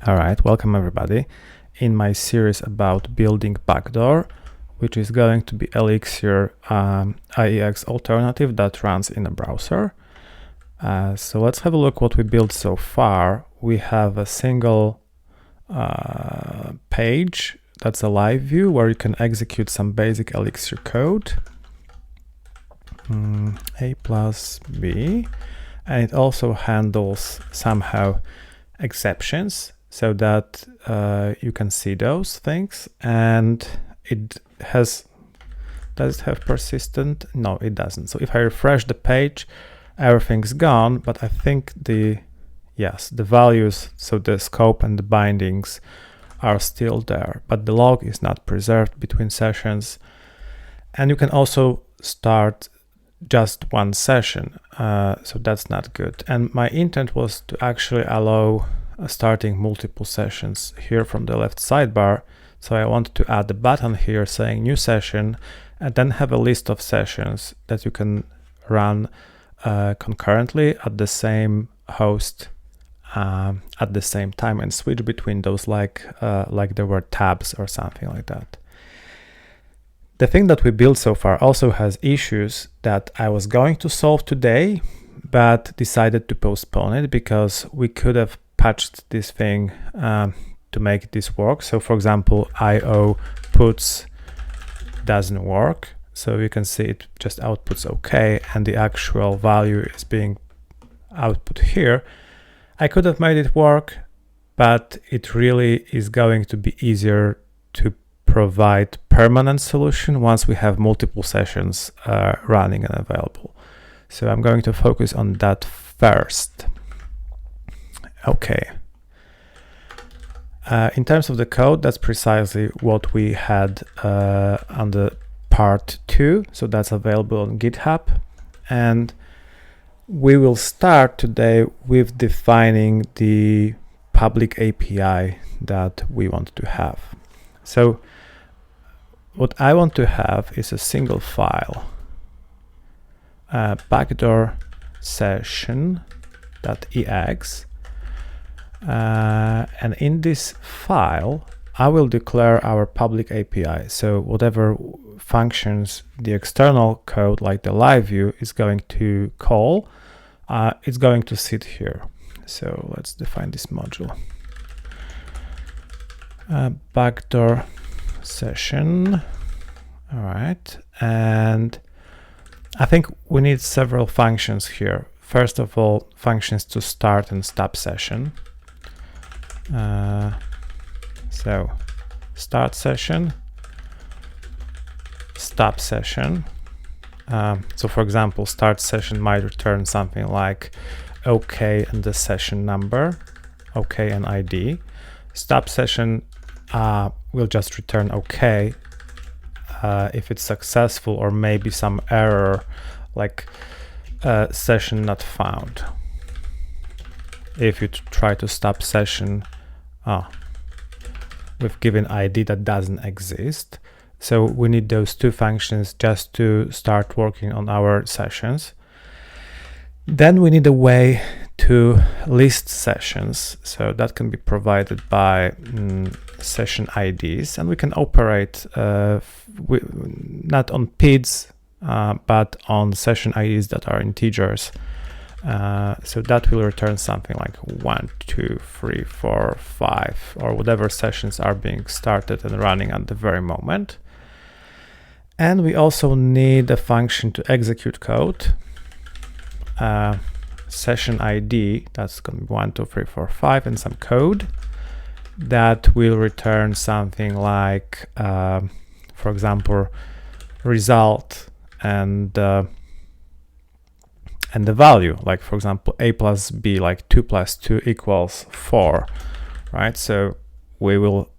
All right, welcome everybody in my series about building Backdoor, which is going to be Elixir IEX alternative that runs in a browser. So let's have a look what we built so far. We have a single page that's a live view where you can execute some basic Elixir code. A+B, and it also handles somehow exceptions so that you can see those things. And it has, does it have persistent? No, it doesn't. So if I refresh the page, everything's gone, but I think the values, so the scope and the bindings are still there, but the log is not preserved between sessions. And you can also start just one session, so that's not good. And my intent was to actually allow starting multiple sessions here from the left sidebar. So I wanted to add a button here saying new session, and then have a list of sessions that you can run concurrently at the same host at the same time, and switch between those like there were tabs or something like that. The thing that we built so far also has issues that I was going to solve today, but decided to postpone it because we could have patched this thing to make this work. So for example, IO puts doesn't work. So you can see it just outputs OK, and the actual value is being output here. I could have made it work, but it really is going to be easier to provide permanent solution once we have multiple sessions running and available. So I'm going to focus on that first. Okay. In terms of the code, that's precisely what we had on the part 2. So that's available on GitHub. And we will start today with defining the public API that we want to have. So what I want to have is a single file, backdoor session.ex, and in this file I will declare our public API. So whatever functions the external code, like the live view, is going to call, it's going to sit here. So let's define this module. Backdoor session. All right, and I think we need several functions here. First of all, functions to start and stop session. So start session, stop session. So for example, start session might return something like OK and the session number, OK and ID. Stop session will just return OK if it's successful, or maybe some error like session not found. If you try to stop session with given ID that doesn't exist. So we need those two functions just to start working on our sessions. Then we need a way to list sessions. So that can be provided by session IDs, and we can operate not on PIDs, but on session IDs that are integers. So that will return something like 1, 2, 3, 4, 5, or whatever sessions are being started and running at the very moment. And we also need a function to execute code. Session ID, that's going to be 1, 2, 3, 4, 5, and some code that will return something like, for example, result and the value, like for example, A+B, like 2 + 2 = 4, right? So we will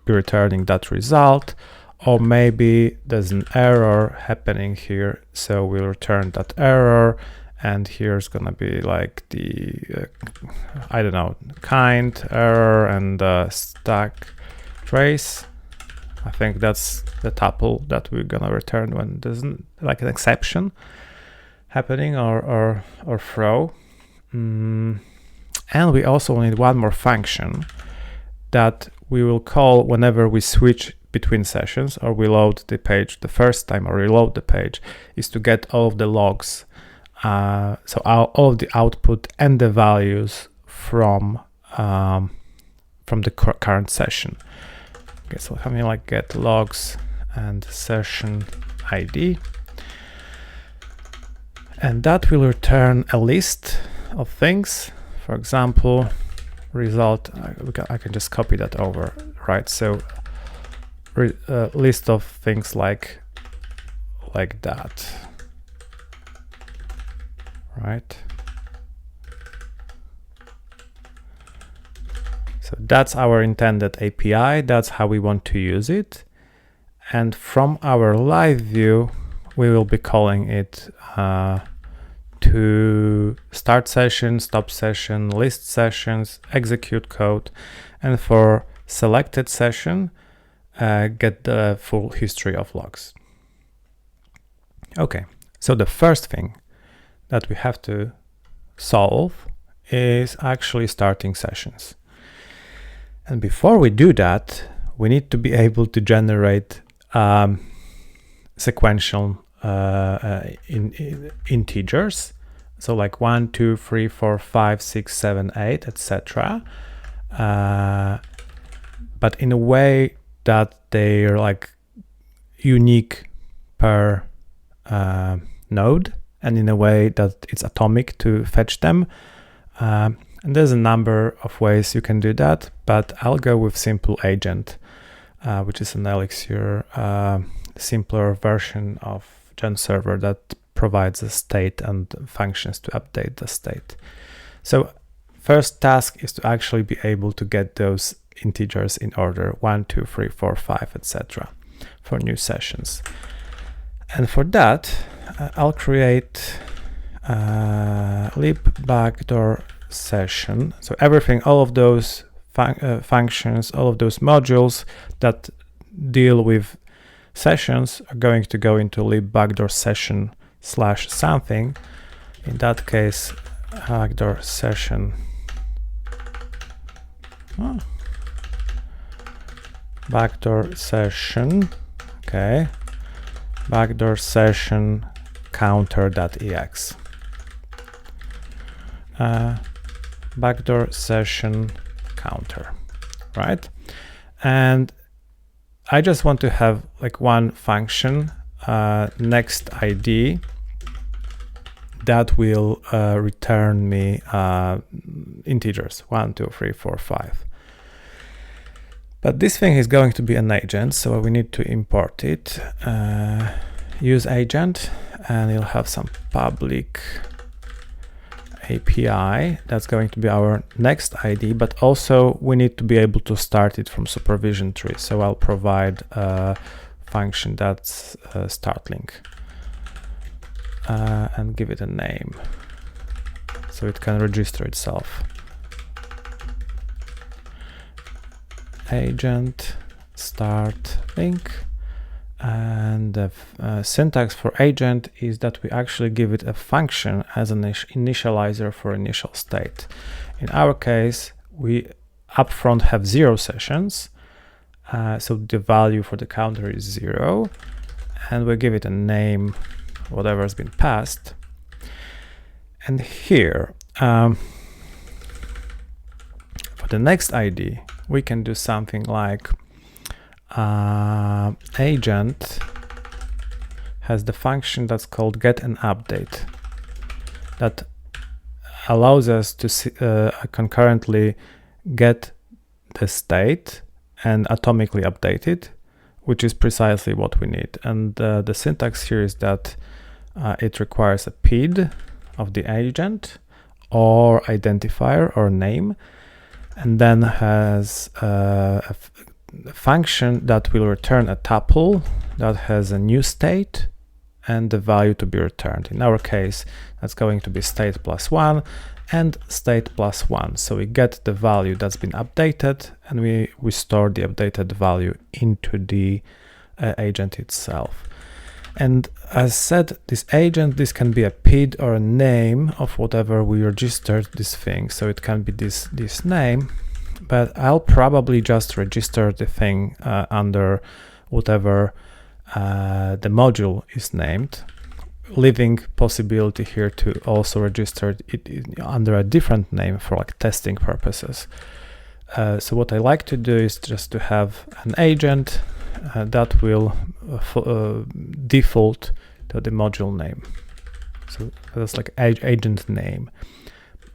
be returning that result, or maybe there's an error happening here, so we'll return that error. And here's gonna be like the I don't know, kind error and stack trace. I think that's the tuple that we're gonna return when there's like an exception happening or throw. And we also need one more function that we will call whenever we switch between sessions or we load the page the first time or reload the page, is to get all of the logs, so all of the output and the values from the current session. Okay, so having like get logs and session ID, and that will return a list of things. For example, result, I can just copy that over, right? So list of things like that, right? So that's our intended API. That's how we want to use it. And from our live view, we will be calling it to start session, stop session, list sessions, execute code, and for selected session, get the full history of logs. Okay, so the first thing that we have to solve is actually starting sessions. And before we do that, we need to be able to generate sequential integers, so like 1, 2, 3, 4, 5, 6, 7, 8, etc. But in a way that they're like unique per node, and in a way that it's atomic to fetch them. And there's a number of ways you can do that, but I'll go with simple agent, which is an Elixir simpler version of Gen server that provides a state and functions to update the state. So first task is to actually be able to get those integers in order 1, 2, 3, 4, 5, etc. for new sessions. And for that, I'll create lib backdoor session. So everything, all of those functions, all of those modules that deal with sessions are going to go into lib backdoor session / something. In that case, backdoor session. Backdoor session. Okay. Backdoor session counter.ex. Backdoor session counter, right? And I just want to have like one function, next ID, that will return me integers 1, 2, 3, 4, 5. But this thing is going to be an agent, so we need to import it. Use agent, and you'll have some public API. That's going to be our next ID, but also we need to be able to start it from supervision tree. So I'll provide a function that's start link and give it a name so it can register itself. Agent start link, and the syntax for agent is that we actually give it a function as an initializer for initial state. In our case, we upfront have 0 sessions, so the value for the counter is 0, and we give it a name, whatever has been passed. And here, for the next ID, we can do something like agent has the function that's called get and update that allows us to concurrently get the state and atomically update it, which is precisely what we need. And the syntax here is that it requires a PID of the agent or identifier or name, and then has a function that will return a tuple that has a new state and the value to be returned. In our case, that's going to be state +1 and state +1. So we get the value that's been updated, and we store the updated value into the agent itself. And as said, this agent, this can be a PID or a name of whatever we registered this thing. So it can be this name, but I'll probably just register the thing under whatever the module is named, leaving possibility here to also register it under a different name for like testing purposes. So what I like to do is just to have an agent that will default to the module name. So that's like agent name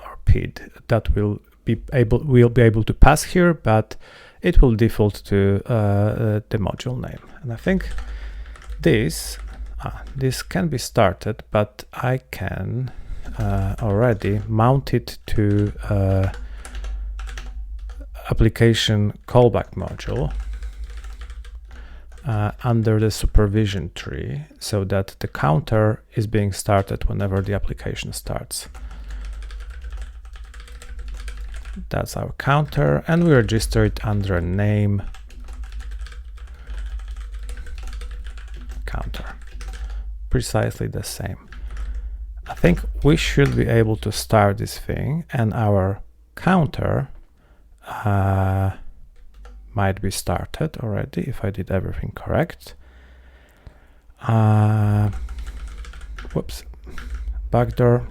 or PID that will be able to pass here, but it will default to the module name. And I think this can be started, but I can already mount it to application callback module under the supervision tree, so that the counter is being started whenever the application starts. That's our counter, and we register it under a name counter. Precisely the same. I think we should be able to start this thing, and our counter might be started already if I did everything correct. Whoops. Backdoor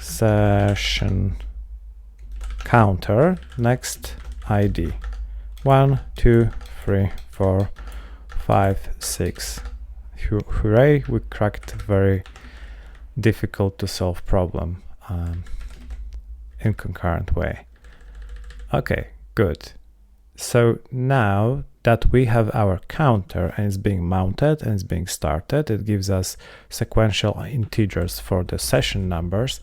session counter next ID 1, 2, 3, 4, 5, 6. Hooray, we cracked a very difficult to solve problem in concurrent way. Okay, good. So now that we have our counter and it's being mounted and it's being started, it gives us sequential integers for the session numbers.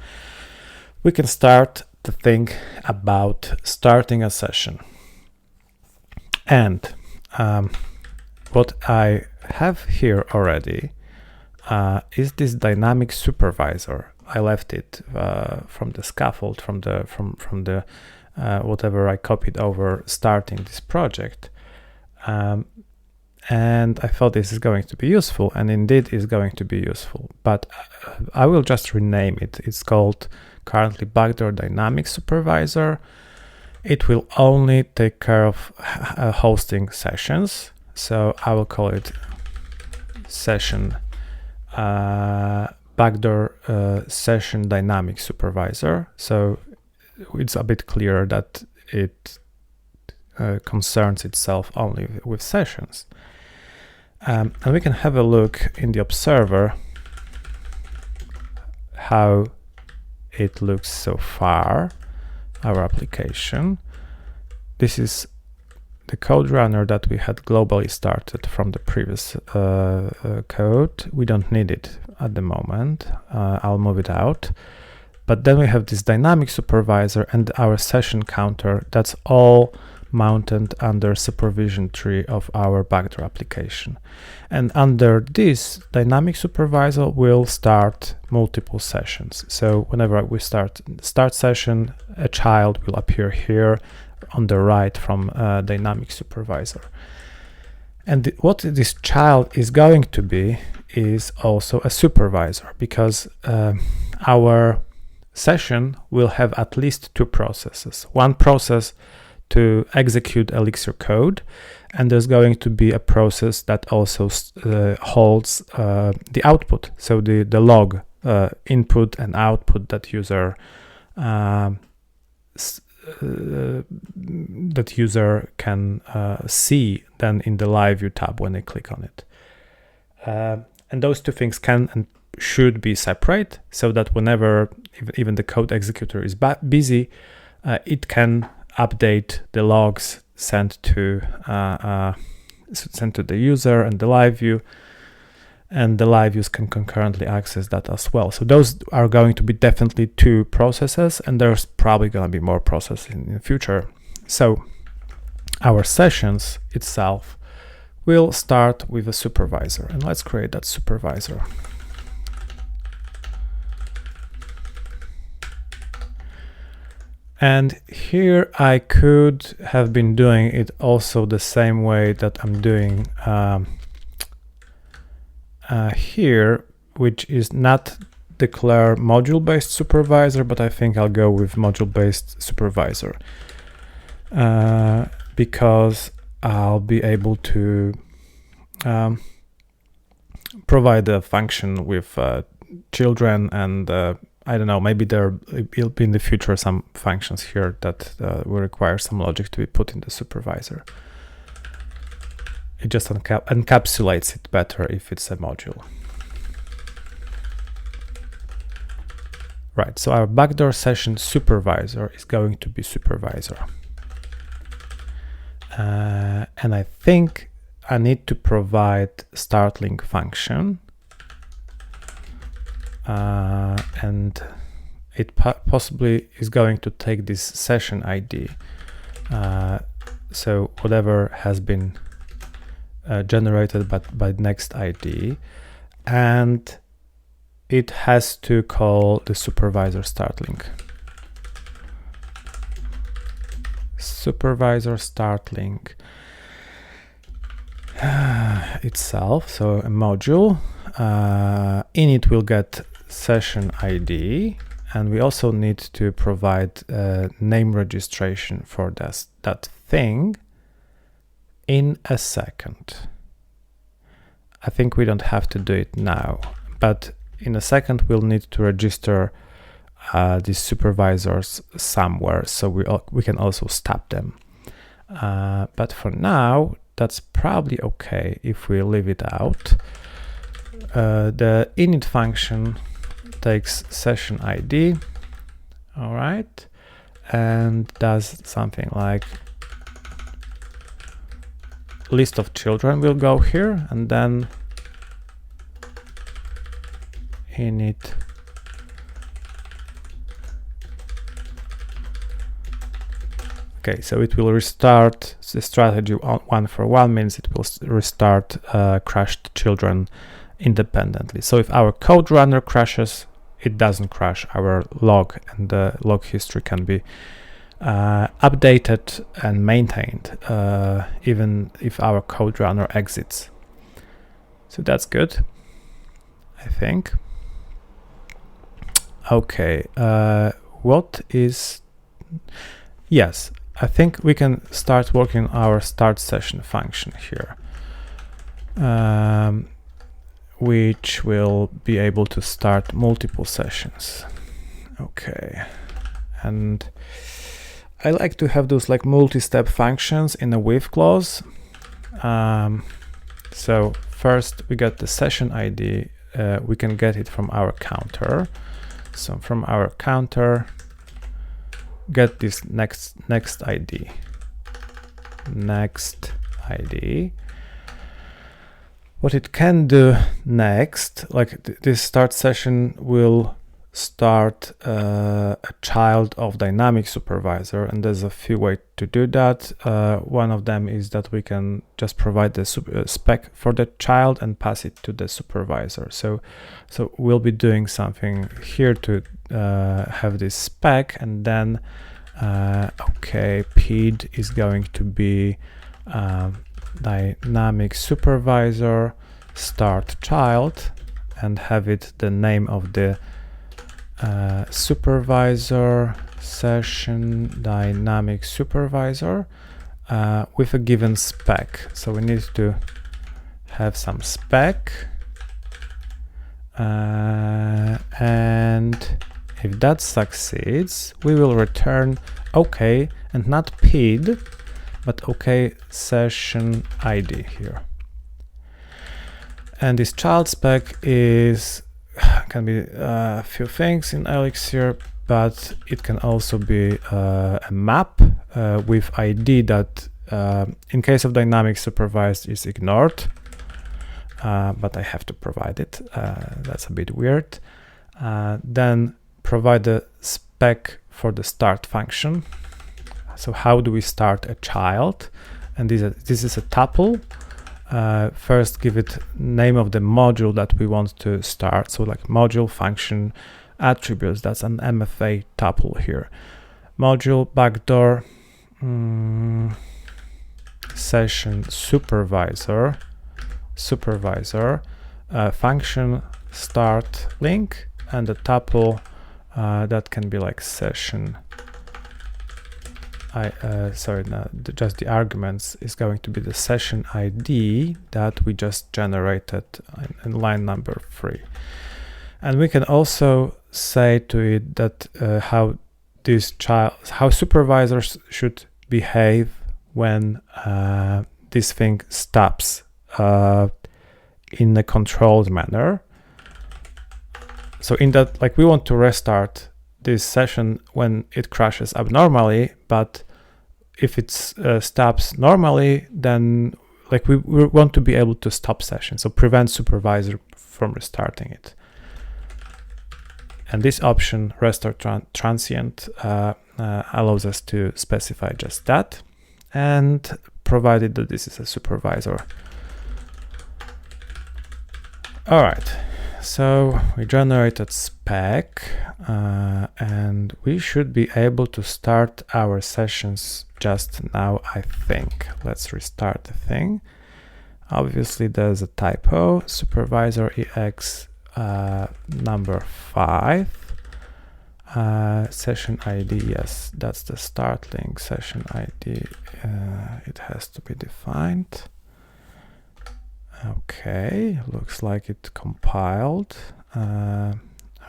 We can start to think about starting a session. And what I have here already is this dynamic supervisor. I left it from the scaffold, from the whatever I copied over starting this project, and I thought this is going to be useful, and indeed is going to be useful, but I will just rename it. It's called currently Backdoor Dynamic Supervisor. It will only take care of hosting sessions, so I will call it session Backdoor Session Dynamic Supervisor. So it's a bit clearer that it concerns itself only with sessions. And we can have a look in the observer how it looks so far, our application. This is the code runner that we had globally started from the previous code. We don't need it at the moment. I'll move it out. But then we have this dynamic supervisor and our session counter. That's all mounted under supervision tree of our Backdoor application. And under this dynamic supervisor, we'll start multiple sessions. So whenever we start session, a child will appear here on the right from dynamic supervisor. And what this child is going to be is also a supervisor, because our session will have at least two processes. One process to execute Elixir code, and there's going to be a process that also holds the output, so the log input and output that user can see then in the live view tab when they click on it. And those two things can and should be separate, so that whenever even the code executor is busy, it can update the logs sent to the user and the live view, and the live views can concurrently access that as well. So those are going to be definitely two processes, and there's probably going to be more processes in the future. So our sessions itself will start with a supervisor, and let's create that supervisor. And here I could have been doing it also the same way that I'm doing here, which is not declare module-based supervisor, but I think I'll go with module-based supervisor. because I'll be able to provide a function with children, and I don't know, maybe there will be in the future some functions here that will require some logic to be put in the supervisor. It just encapsulates it better if it's a module. Right, so our backdoor session supervisor is going to be supervisor. And I think I need to provide start link function. And it possibly is going to take this session ID. So whatever has been generated by next ID, and it has to call the supervisor start link. Supervisor start link itself, so a module. Init will get session ID, and we also need to provide name registration for that thing in a second. I think we don't have to do it now, but in a second we'll need to register these supervisors somewhere, so we can also stop them. But for now, that's probably okay if we leave it out. The init function takes session ID, all right, and does something like list of children will go here, and then init okay, so it will restart the strategy 1-for-1 means it will restart crashed children independently. So if our code runner crashes, it doesn't crash our log, and the log history can be updated and maintained even if our code runner exits. So that's good, I think. Okay, what is... Yes, I think we can start working on our start session function here, which will be able to start multiple sessions. Okay, and I like to have those like multi-step functions in a with clause. So first we get the session ID. We can get it from our counter. So from our counter, get this next ID. Next ID. What it can do next, like this start session will start a child of dynamic supervisor, and there's a few ways to do that. One of them is that we can just provide the spec for the child and pass it to the supervisor. So we'll be doing something here to have this spec, and then okay, PID is going to be dynamic supervisor start child, and have it the name of the supervisor session dynamic supervisor with a given spec. So we need to have some spec, and if that succeeds, we will return OK, and not PID, but OK session ID here. And this child spec can be a few things in Elixir, but it can also be a map with ID that in case of dynamic supervised is ignored, but I have to provide it. That's a bit weird. Then provide the spec for the start function. So how do we start a child? And this is a tuple. First give it name of the module that we want to start, so like module function attributes, that's an MFA tuple here. Module backdoor session supervisor function start link, and a tuple that can be like session just the arguments is going to be the session ID that we just generated in line number 3. And we can also say to it that how supervisors should behave when this thing stops in a controlled manner. So in that, like, we want to restart this session when it crashes abnormally, but if it stops normally, then like we want to be able to stop session, so prevent supervisor from restarting it. And this option, restart transient, allows us to specify just that, and provided that this is a supervisor. All right. So we generated spec, and we should be able to start our sessions just now, I think. Let's restart the thing. Obviously, there's a typo. Supervisor EX number 5. Session ID, yes, that's the start link. Session ID, it has to be defined. Okay, looks like it compiled. All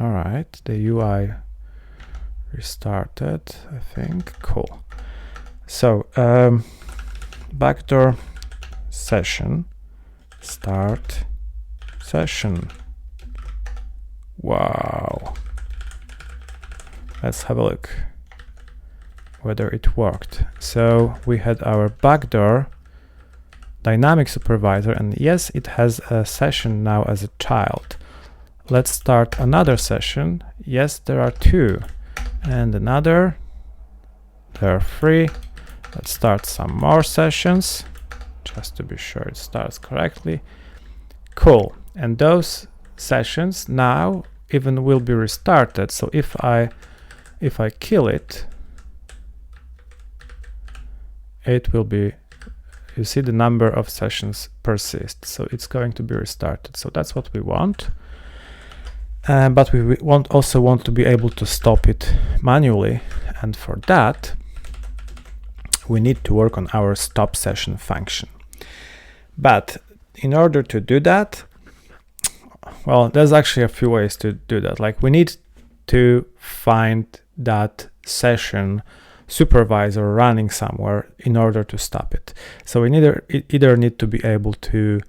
right, the UI restarted, I think. Cool. So, backdoor session, start session. Wow. Let's have a look whether it worked. So we had our backdoor dynamic supervisor, and yes, it has a session now as a child. Let's start another session. Yes, there are 2, and another. There are 3. Let's start some more sessions just to be sure it starts correctly. Cool. And those sessions now even will be restarted. So if I kill it, it will be, you see the number of sessions persist, so it's going to be restarted. So that's what we want. But we also want to be able to stop it manually, and for that we need to work on our stop session function. But in order to do that, well, there's actually a few ways to do that. Like, we need to find that session supervisor running somewhere in order to stop it. So we either need to be able to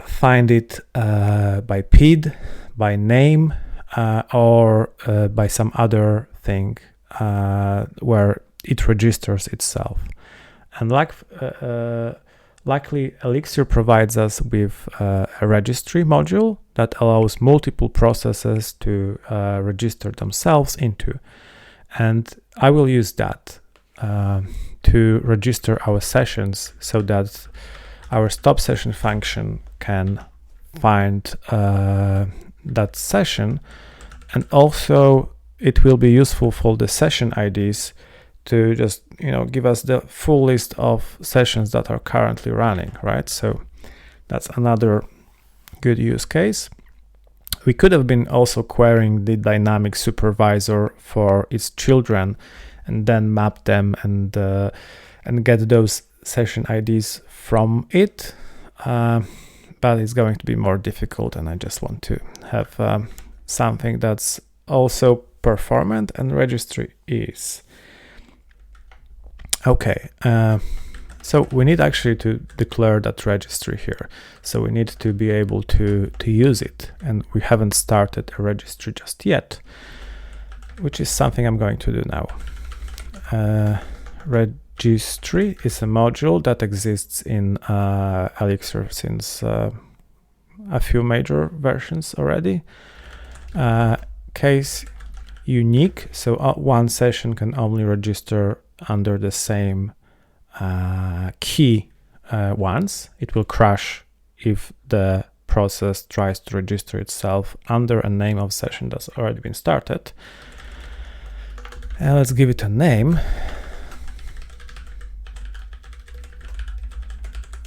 find it by PID, by name, or by some other thing where it registers itself. And luckily, Elixir provides us with a registry module that allows multiple processes to register themselves into. And I will use that to register our sessions so that our stop session function can find that session. And also it will be useful for the session IDs to just, give us the full list of sessions that are currently running, right? So that's another good use case. We could have been also querying the dynamic supervisor for its children and then map them and get those session IDs from it. But it's going to be more difficult, and I just want to have something that's also performant, and registry is. Okay, so we need actually to declare that registry here. So we need to be able to use it, and we haven't started a registry just yet, which is something I'm going to do now. Registry is a module that exists in Elixir since a few major versions already. Case unique, so one session can only register under the same key once. It will crash if the process tries to register itself under a name of session that's already been started. And let's give it a name.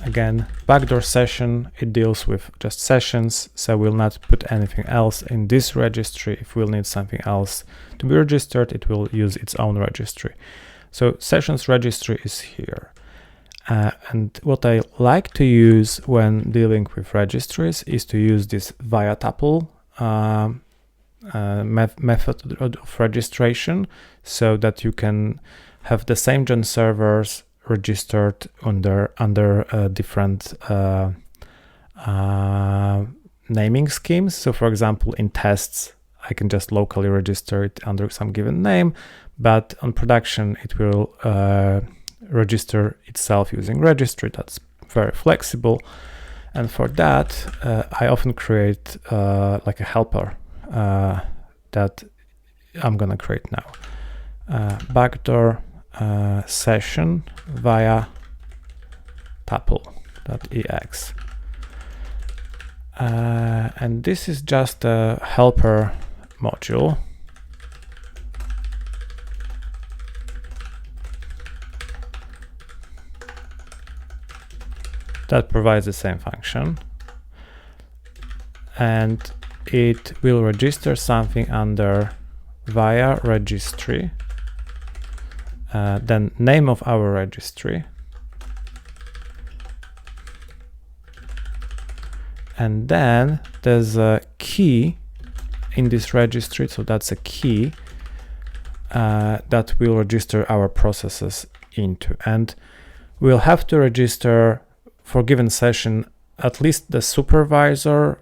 Again, backdoor session, it deals with just sessions, so we'll not put anything else in this registry. If we'll need something else to be registered, it will use its own registry. So sessions registry is here. And what I like to use when dealing with registries is to use this via tuple method of registration, so that you can have the same gen servers registered under different naming schemes. So for example, in tests, I can just locally register it under some given name, but on production, it will register itself using registry. That's very flexible. And for that, I often create like a helper that I'm gonna create now. Backdoor session via tuple.ex. And this is just a helper module that provides the same function, and it will register something under via registry, then name of our registry, and then there's a key in this registry, so that's a key that will register our processes into, and we'll have to register for given session at least the supervisor,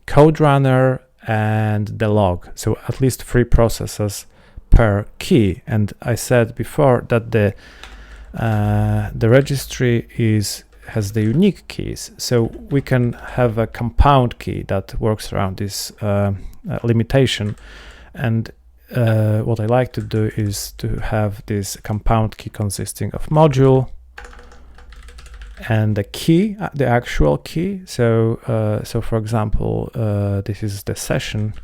code runner, and the log. So at least 3 processes per key. And I said before that the registry has the unique keys, so we can have a compound key that works around this limitation. And what I like to do is to have this compound key consisting of module and the key, the actual key. So for example, this is the session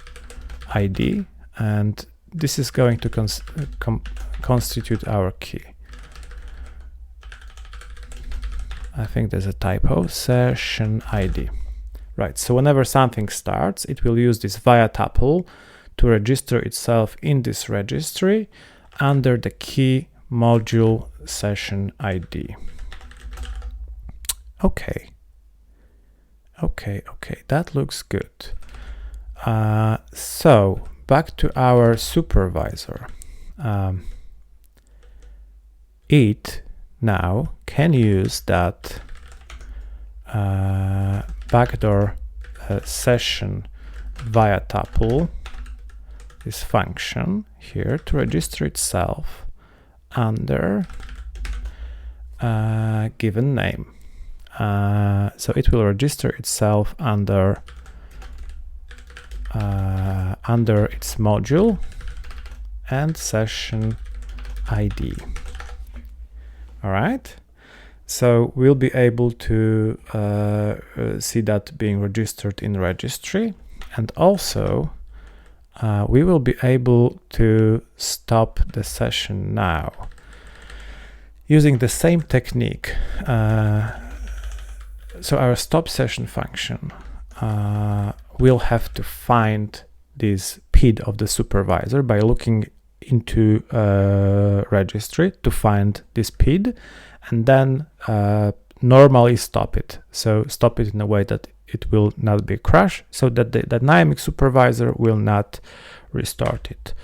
ID, and this is going to constitute our key. I think there's a typo, session ID. Right, so whenever something starts, it will use this via tuple to register itself in this registry under the key module session ID. Okay, that looks good. So back to our supervisor. It now can use that backdoor session via tuple, this function here, to register itself under a given name. So it will register itself under its module and session ID. All right, so we'll be able to see that being registered in registry, and also we will be able to stop the session now using the same technique. So our stop session function will have to find this PID of the supervisor by looking into registry to find this PID, and then normally stop it. So stop it in a way that it will not be a crash, so that the dynamic supervisor will not restart it.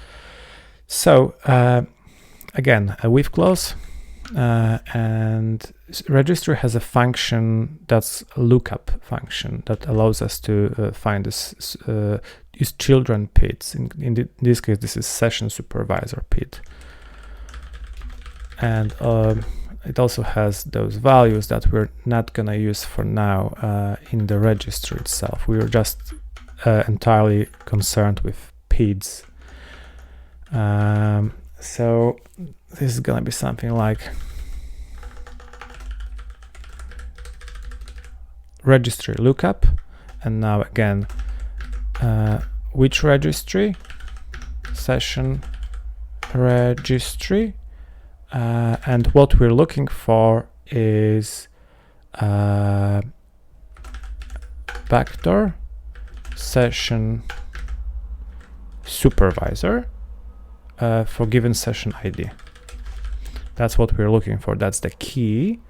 So again, a with clause, and registry has a function that's a lookup function that allows us to find this use children PIDs. In this case, this is session supervisor PID, and it also has those values that we're not gonna use for now in the registry itself. We were just entirely concerned with PIDs. So this is gonna be something like registry lookup, and now again, which registry? Session registry, and what we're looking for is backdoor session supervisor for given session ID. That's what we're looking for. That's the key.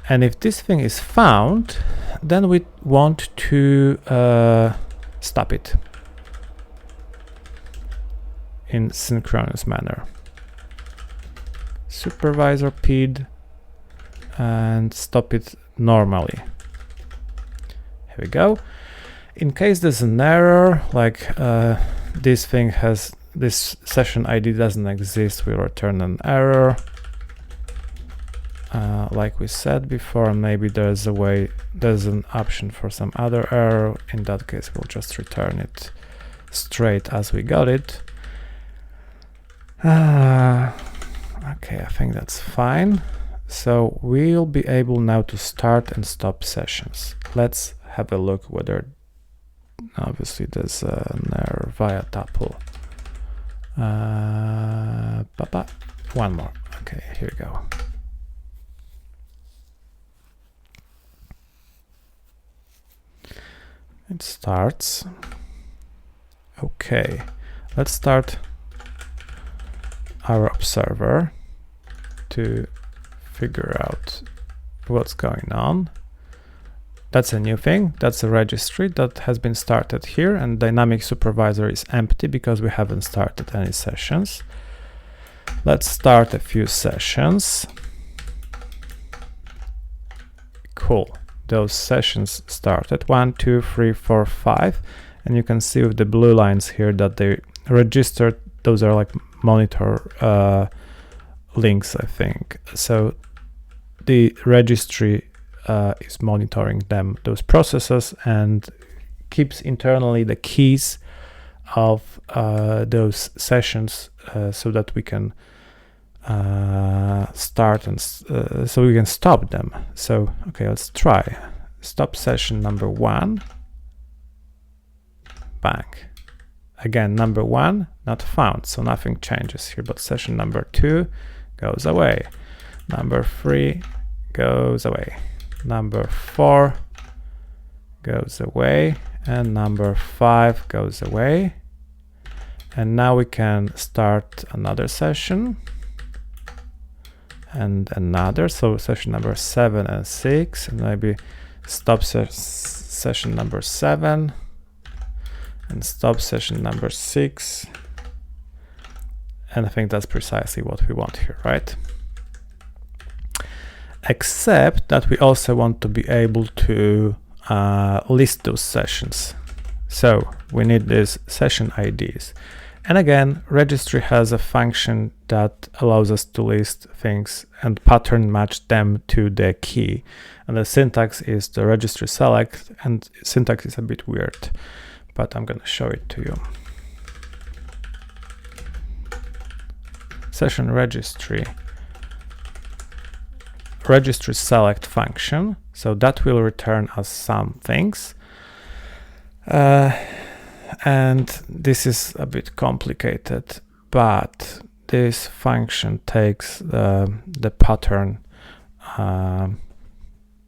And if this thing is found, then we want to stop it in synchronous manner. Supervisor PID and stop it normally. Here we go. In case there's an error, like this thing has this session ID doesn't exist, we'll return an error. Like we said before, maybe there's an option for some other error. In that case, we'll just return it straight as we got it. Okay, I think that's fine. So we'll be able now to start and stop sessions. Let's have a look whether, obviously there's an error via tuple. One more. Okay, here we go. It starts. Okay, let's start our observer to figure out what's going on. That's a new thing. That's a registry that has been started here, and dynamic supervisor is empty because we haven't started any sessions. Let's start a few sessions. Cool. Those sessions started 1, 2, 3, 4, 5, and you can see with the blue lines here that they registered. Those are like monitor links, I think. So the registry is monitoring those processes, and keeps internally the keys of those sessions so that we can start and so we can stop them. So okay, let's try. Stop session number 1. Bang. Again, number 1 not found, so nothing changes here, but session number 2 goes away. Number 3 goes away. Number 4 goes away, and number 5 goes away. And now we can start another session and another, so session number 7 and 6, and maybe stop session number 7 and stop session number 6, and I think that's precisely what we want here, right? Except that we also want to be able to list those sessions, so we need these session IDs. And again, registry has a function that allows us to list things and pattern match them to the key. And the syntax is the registry select, and syntax is a bit weird, but I'm going to show it to you. Session registry select function. So that will return us some things. And this is a bit complicated, but this function takes the pattern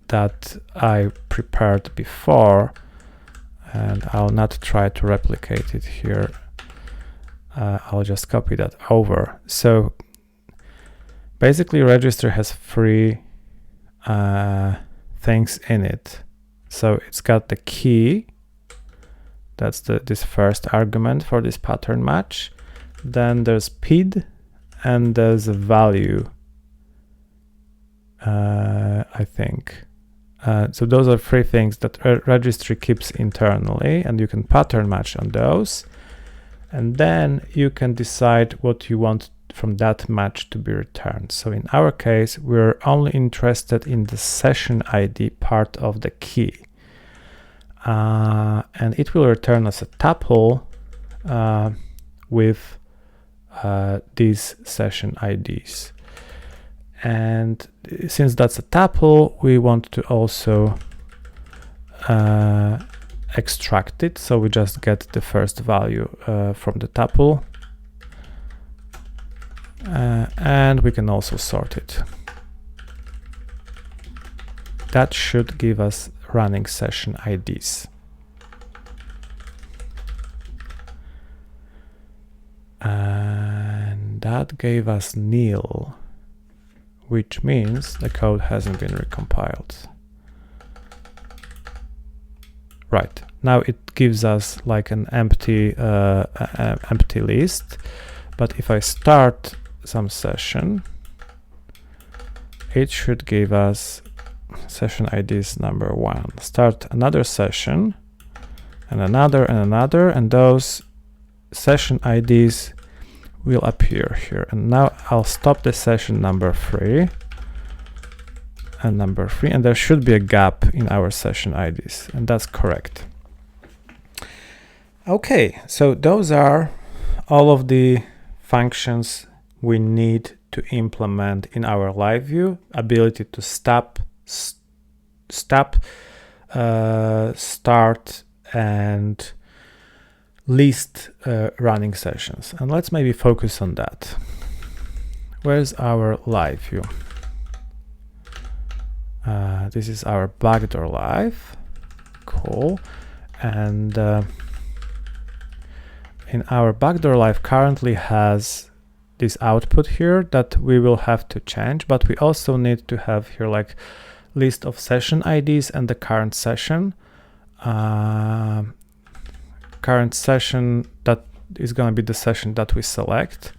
that I prepared before, and I'll not try to replicate it here. I'll just copy that over. So basically, registry has 3 things in it. So it's got the key. That's this first argument for this pattern match. Then there's PID, and there's a value, I think. So those are 3 things that registry keeps internally, and you can pattern match on those. And then you can decide what you want from that match to be returned. So in our case, we're only interested in the session ID part of the key. And it will return us a tuple with these session IDs. And since that's a tuple, we want to also extract it. So we just get the first value from the tuple. And we can also sort it. That should give us running session IDs. And that gave us nil. which means the code hasn't been recompiled. Right, now it gives us like an empty empty list, but if I start some session, it should give us session IDs number 1. Start another session, and another, and those session IDs will appear here. And now I'll stop the session number 3 and number 3, and there should be a gap in our session IDs, and that's correct. Okay, so those are all of the functions we need to implement in our live view. Ability to stop, start, and list running sessions. And let's maybe focus on that. Where's our live view? This is our Backdoor live. Cool. And in our Backdoor live currently has this output here that we will have to change, but we also need to have here like list of session IDs and the current session. Current session, that is going to be the session that we select.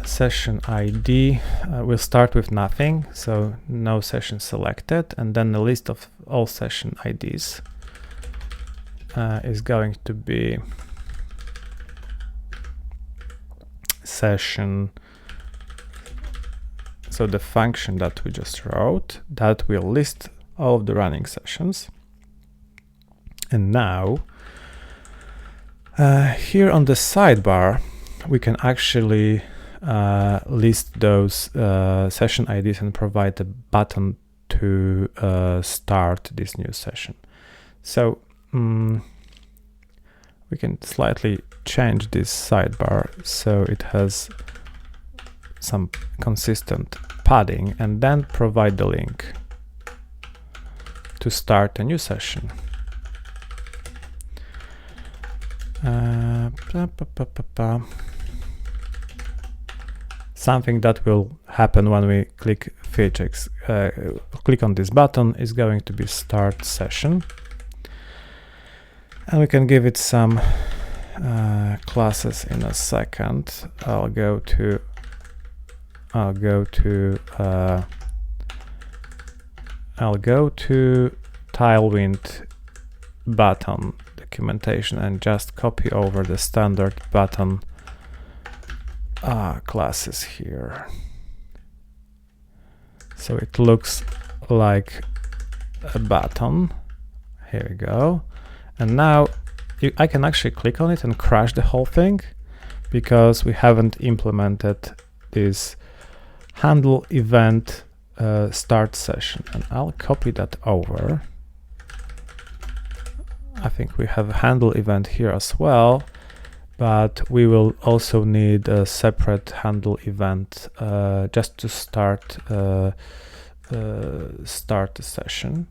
Session ID will start with nothing, so no session selected, and then the list of all session IDs is going to be session. So the function that we just wrote, that will list all of the running sessions. And now here on the sidebar, we can actually list those session IDs and provide a button to start this new session. So we can slightly change this sidebar so it has some consistent padding, and then provide the link to start a new session. Something that will happen when we click click on this button is going to be start session, and we can give it some classes in a second. I'll go to Tailwind button documentation and just copy over the standard button classes here. So it looks like a button. Here we go. And now I can actually click on it and crash the whole thing because we haven't implemented this handle event start session. And I'll copy that over. I think we have a handle event here as well, but we will also need a separate handle event just to start the session.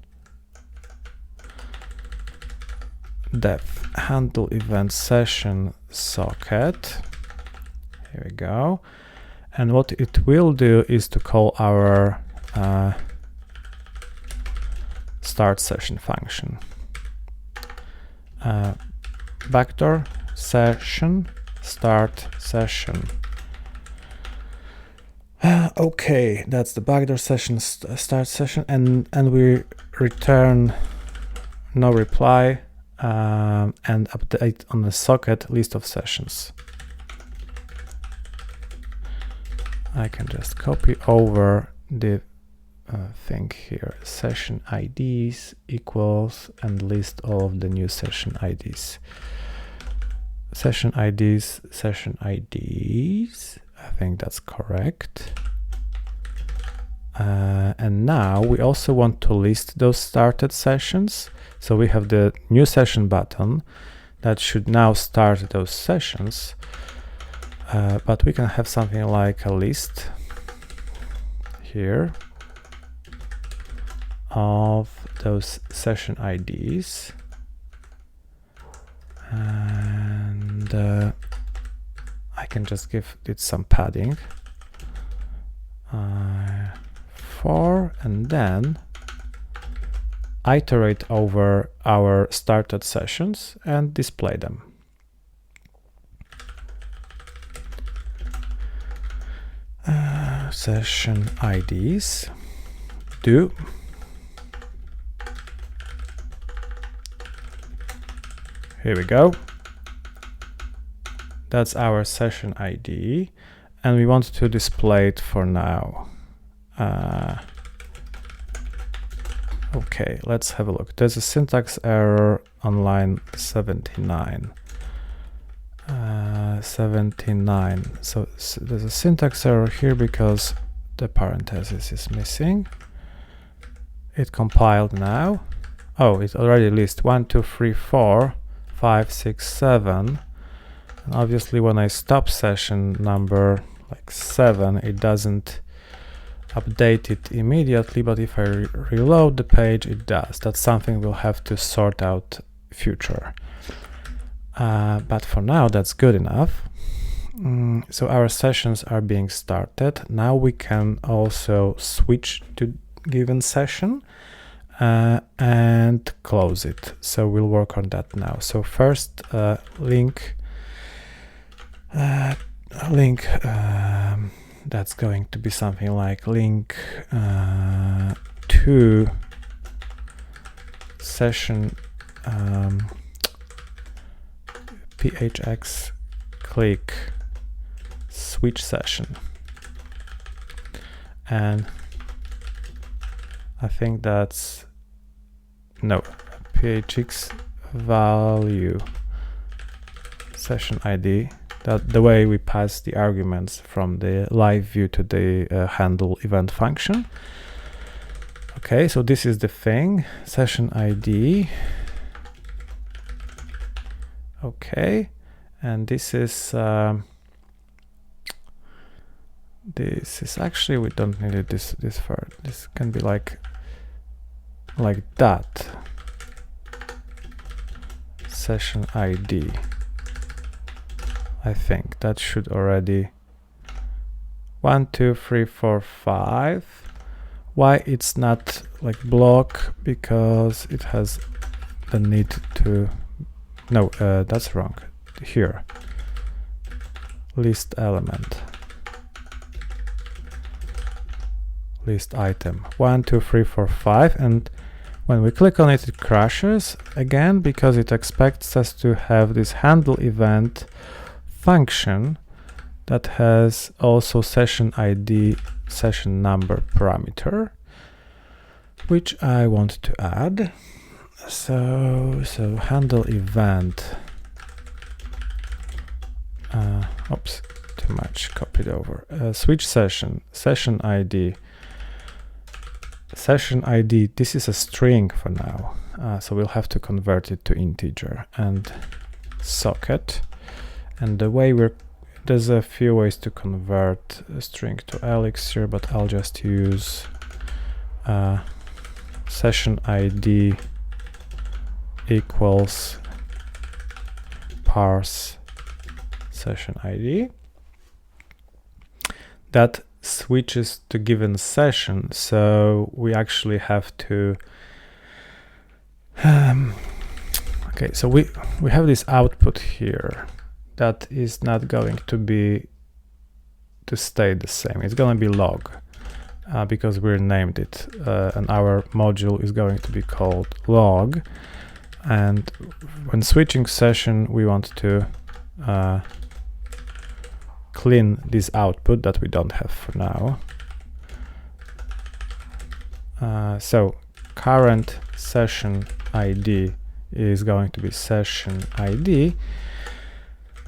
Def handle event session socket. Here we go. And what it will do is to call our start session function. Backdoor session start session. Okay, that's the backdoor session start session, and we return no reply and update on the socket list of sessions. I can just copy over the thing here, session IDs equals, and list all of the new session IDs. Session IDs, I think that's correct. And now we also want to list those started sessions. So we have the new session button that should now start those sessions. But we can have something like a list here of those session IDs, and I can just give it some padding. 4, and then iterate over our started sessions and display them. Session IDs do. Here we go. That's our session ID, and we want to display it for now. Okay, let's have a look. There's a syntax error on line 79. 79. So there's a syntax error here because the parenthesis is missing. It compiled now. Oh, it already lists 1, 2, 3, 4, 5, 6, 7. And obviously when I stop session number like 7, it doesn't update it immediately, but if I reload the page, it does. That's something we'll have to sort out future. But for now, that's good enough. So our sessions are being started. Now we can also switch to given session and close it. So we'll work on that now. So first, link that's going to be something like link to session phx click switch session, and I think that's no phx value session ID. That the way we pass the arguments from the live view to the handle event function. Okay, so this is the thing, session ID. Okay, and this is actually, we don't need it this far. This can be like that. Session ID. I think that should already 1, 2, 3, 4, 5. Why it's not like block? Because it has the need to. No, that's wrong. Here, list element, list item 1, 2, 3, 4, 5, and when we click on it, it crashes again because it expects us to have this handle event function that has also session ID, session number parameter, which I want to add. So handle event. Oops, too much copied over. Switch session, session ID. Session ID, this is a string for now, so we'll have to convert it to integer, and socket. And the way there's a few ways to convert a string to Elixir, but I'll just use session ID equals parse session ID. That switches to given session, so we actually have to okay, so we have this output here that is not going to stay the same. It's going to be log because we named it, and our module is going to be called log. And when switching session, we want to clean this output that we don't have for now. So current session ID is going to be session ID,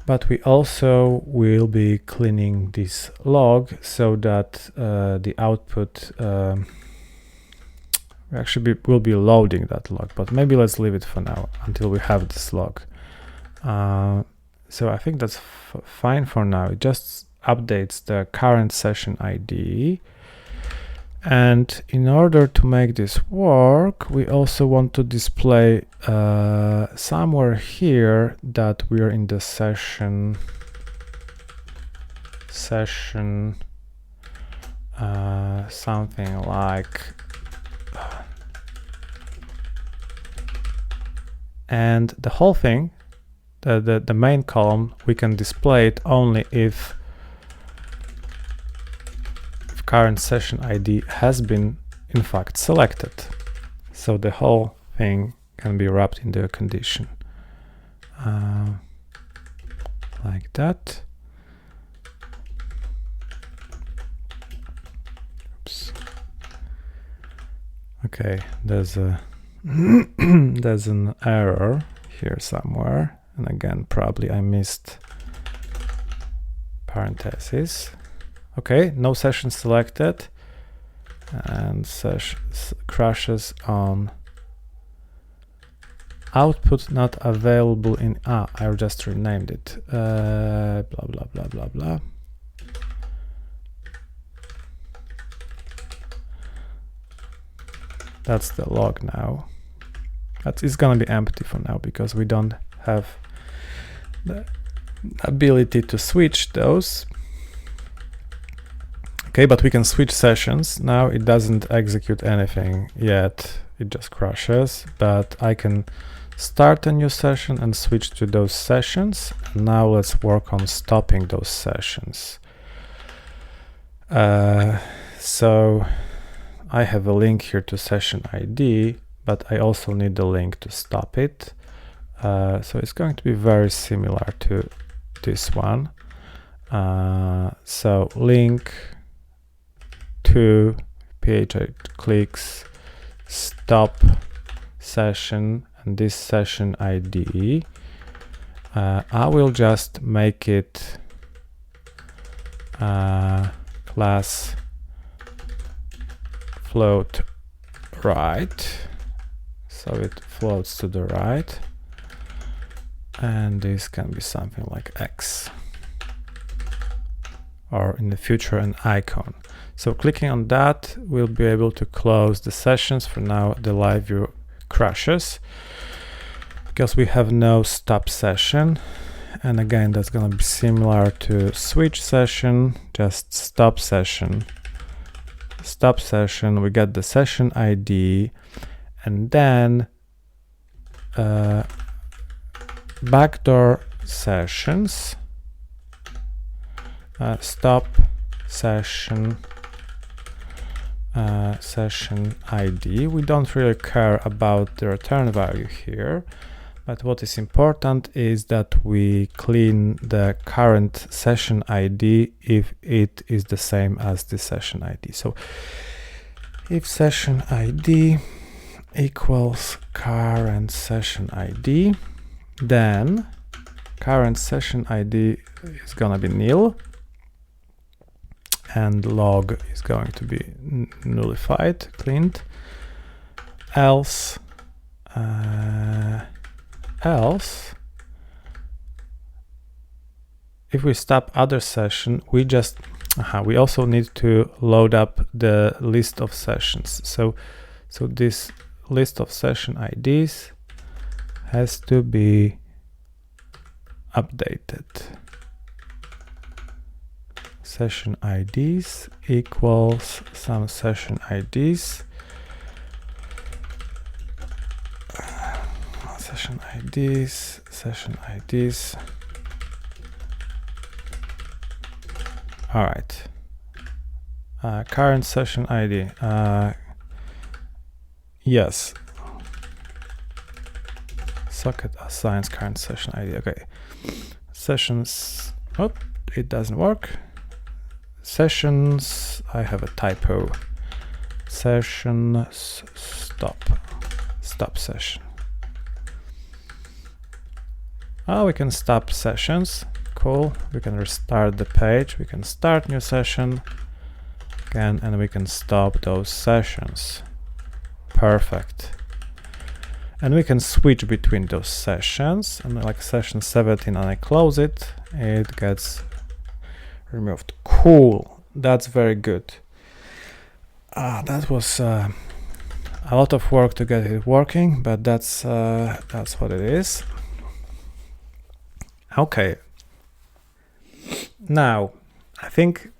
but we also will be cleaning this log so that the output we'll be loading that log, but maybe let's leave it for now until we have this log. So I think that's fine for now. It just updates the current session ID. And in order to make this work, we also want to display somewhere here that we are in the session something like, and the whole thing, the main column, we can display it only if current session ID has been in fact selected. So the whole thing can be wrapped into a condition like that. Oops. Okay, there's a there's an error here somewhere, and again probably I missed parentheses. Okay, no session selected, and crashes on output not available in, I just renamed it, blah blah blah blah blah. That's the log now. That is gonna be empty for now because we don't have the ability to switch those. Okay, but we can switch sessions. Now it doesn't execute anything yet, it just crashes, but I can start a new session and switch to those sessions. Now let's work on stopping those sessions. So I have a link here to session ID, but I also need the link to stop it. So it's going to be very similar to this one. So link to ph clicks stop session and this session ID. I will just make it class float right, so it floats to the right, and this can be something like X, or in the future an icon. So clicking on that, we'll be able to close the sessions. For now the live view crashes because we have no stop session, and again that's going to be similar to switch session, just stop session. Stop session, we get the session ID, and then backdoor sessions, stop session, session ID. We don't really care about the return value here, but what is important is that we clean the current session ID if it is the same as the session ID. So if session ID equals current session ID, then current session ID is gonna be nil, and log is going to be nullified, cleaned. Else if we stop other session, we just we also need to load up the list of sessions. So this list of session IDs has to be updated. Session IDs equals some session IDs. Session IDs. All right. Current session ID. Yes. Socket assigns current session ID. Okay. Sessions. Oh, it doesn't work. Sessions. I have a typo. Sessions stop. Stop session. Oh, we can stop sessions. Cool. We can restart the page. We can start new session again, and we can stop those sessions. Perfect. And we can switch between those sessions. And like session 17, and I close it, it gets removed. Cool. That's very good. That was a lot of work to get it working, but that's what it is. Okay. Now, I think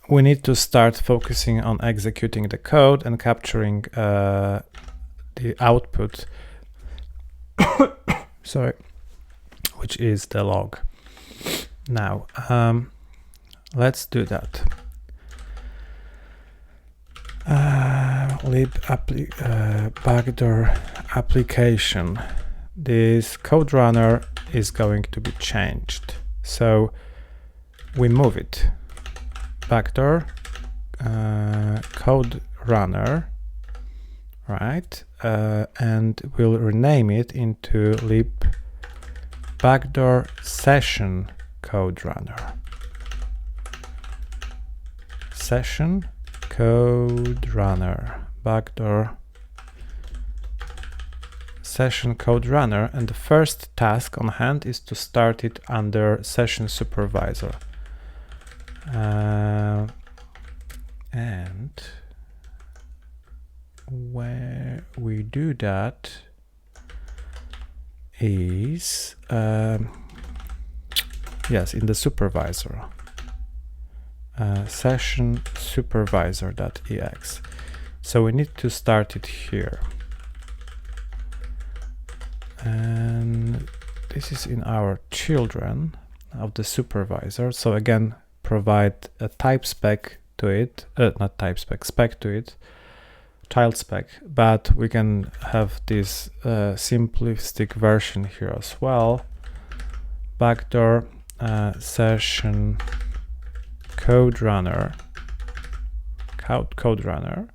we need to start focusing on executing the code and capturing the output, sorry, which is the log. Now, let's do that. Backdoor application. This code runner is going to be changed. So we move it. Backdoor code runner, right? And we'll rename it into lib backdoor session code runner. Session code runner, backdoor session code runner, and the first task on hand is to start it under session supervisor. And where we do that is yes, in the supervisor. Session supervisor.ex. So we need to start it here. And this is in our children of the supervisor. So again, provide a type spec to it, not type spec, spec to it, child spec, but we can have this simplistic version here as well. Backdoor session code runner, code runner,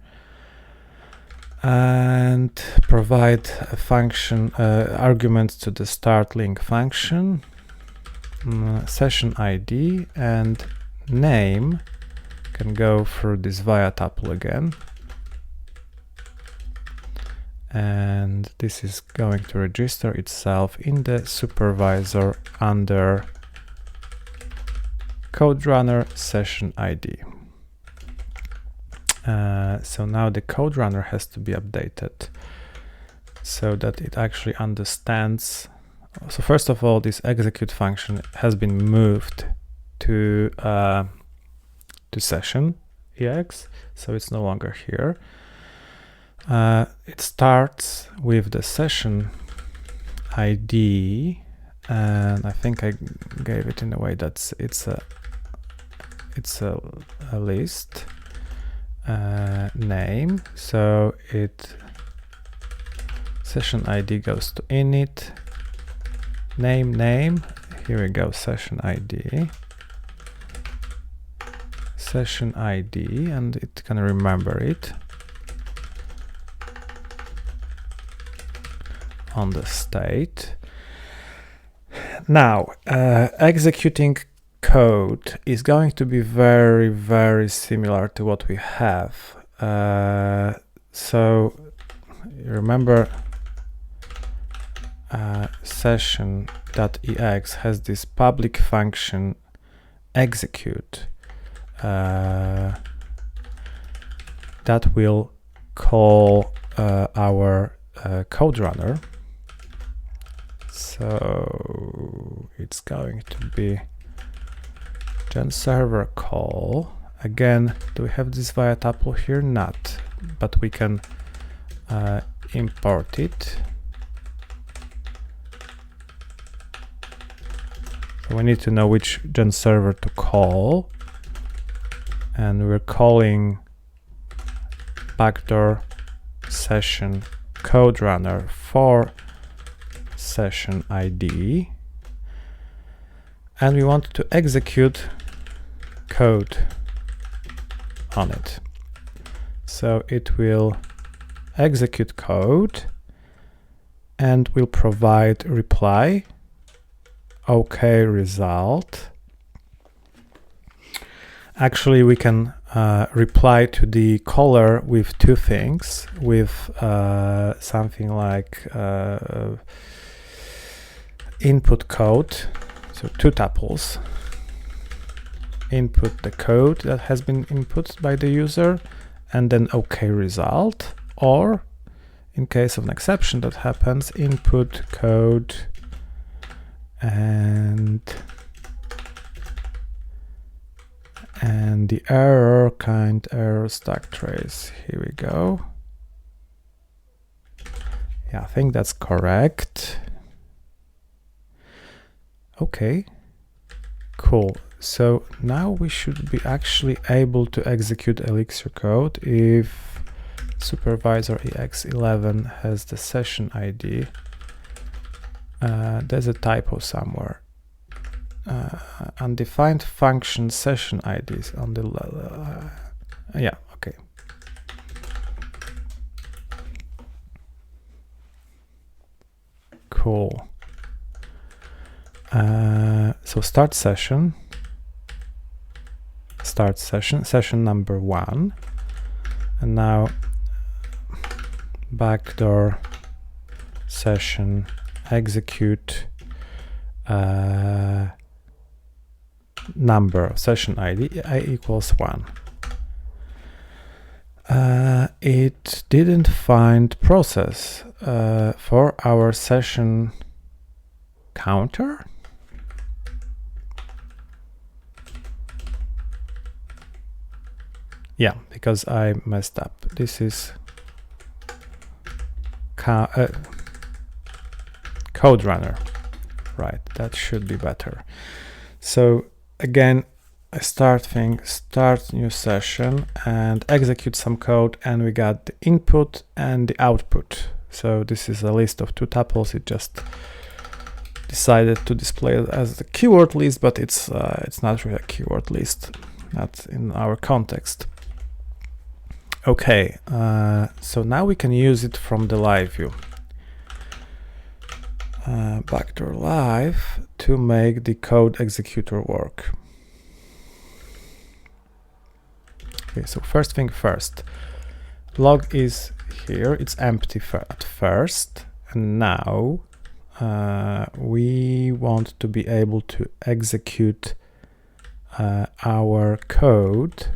and provide a function argument to the start link function, session ID, and name can go through this via tuple again, and this is going to register itself in the supervisor under code runner session ID. So now the code runner has to be updated so that it actually understands. So first of all, this execute function has been moved to session ex, so it's no longer here. It starts with the session ID, and I think I gave it in a way that it's a list. Name, so it session ID goes to init name, here we go, session ID, and it can remember it on the state. Now executing code is going to be very, very similar to what we have. So remember, session.ex has this public function execute that will call our code runner. So it's going to be gen server call. Again, do we have this via tuple here? Not, but we can import it. So we need to know which gen server to call, and we're calling backdoor session code runner for session ID, and we want to execute code on it. So it will execute code and will provide reply OK result. Actually, we can reply to the caller with two things, with something like input code, so two tuples, input the code that has been input by the user, and then OK result, or in case of an exception that happens, input code And the error kind error stack trace. Here we go. Yeah, I think that's correct. Okay, cool. So now we should be actually able to execute Elixir code if supervisor ex11 has the session ID. There's a typo somewhere. Undefined function session IDs on the yeah, okay. Cool. So start session number 1, and now backdoor session execute number session ID equals 1. It didn't find process for our session counter. Yeah, because I messed up. This is code runner. Right, that should be better. So again, I start new session and execute some code, and we got the input and the output. So this is a list of 2 tuples. It just decided to display it as the keyword list, but it's not really a keyword list. Not in our context. Okay, so now we can use it from the live view. Backdoor live to make the code executor work. Okay, so first thing first, log is here, it's empty at first, and now we want to be able to execute our code.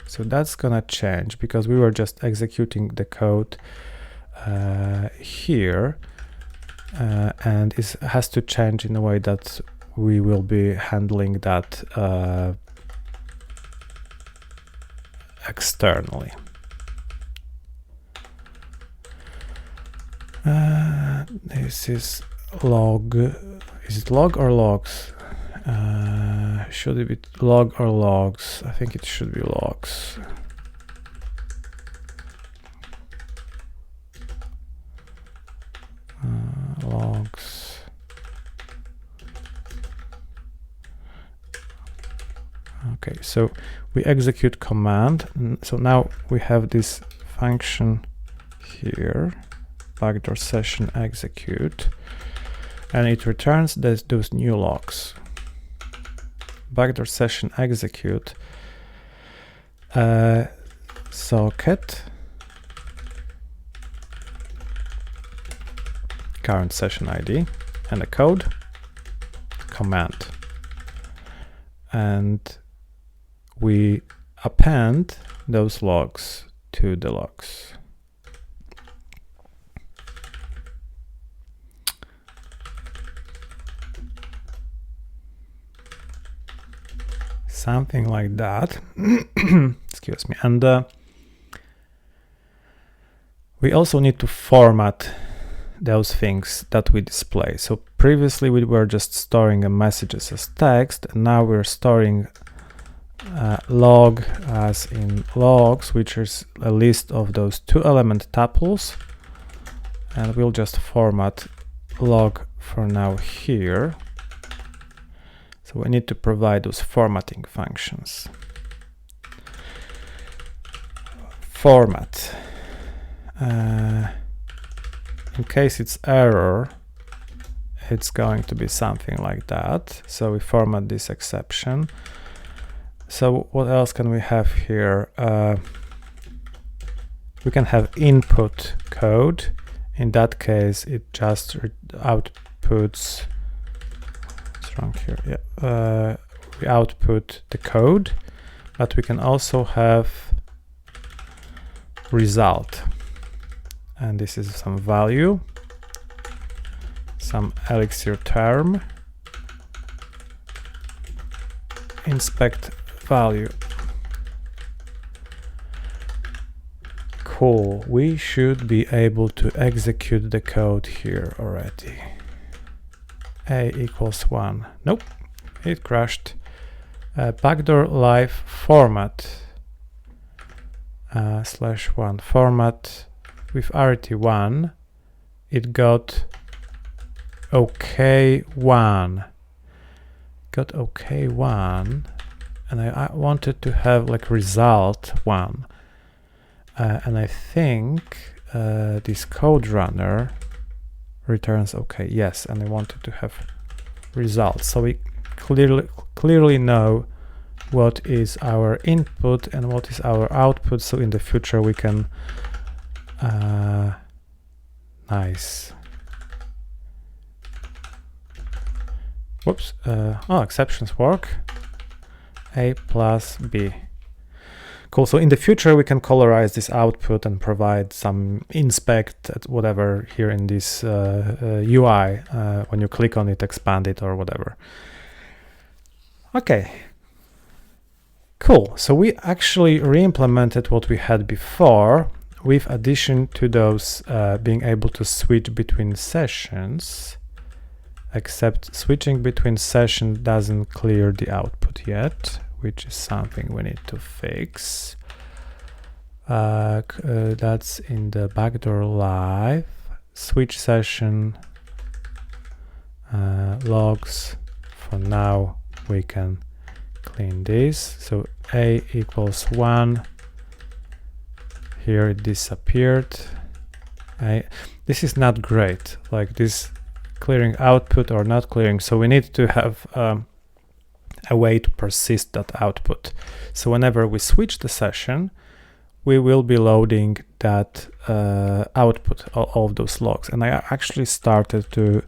So that's gonna change because we were just executing the code here, and it has to change in a way that we will be handling that externally. This is log. Is it log or logs? Should it be log or logs? I think it should be logs. Logs. Okay, so we execute command. So now we have this function here, backdoor session execute, and it returns those new logs. Backdoor session execute socket current session ID and a code command, and we append those logs to the logs. Something like that. Excuse me. And we also need to format those things that we display. So previously we were just storing messages as text, and now we're storing log as in logs, which is a list of those 2-element tuples, and we'll just format log for now here. So we need to provide those formatting functions. Format. In case it's error, it's going to be something like that. So we format this exception. So what else can we have here? We can have input code. In that case, it just outputs. What's wrong here? Yeah, we output the code, but we can also have result, and this is some value, some Elixir term, inspect value. Cool, we should be able to execute the code here already. A equals 1. Nope, it crashed. Backdoor live format /1 format with arity1. It got OK1. Got OK1, and I wanted to have like result 1. And I think this code runner returns OK. Yes, and I wanted to have results. So we clearly know what is our input and what is our output. So in the future we can nice. Whoops. Oh, exceptions work. A plus B. Cool. So in the future we can colorize this output and provide some inspect at whatever here in this UI when you click on it, expand it or whatever. Okay. Cool. So we actually re-implemented what we had before with addition to those being able to switch between sessions, except switching between sessions doesn't clear the output yet, which is something we need to fix. That's in the backdoor live switch session logs. For now we can clean this. So A equals 1. Here it disappeared. This is not great, like this clearing output or not clearing. So we need to have a way to persist that output. So whenever we switch the session, we will be loading that output, all of those logs. And I actually started to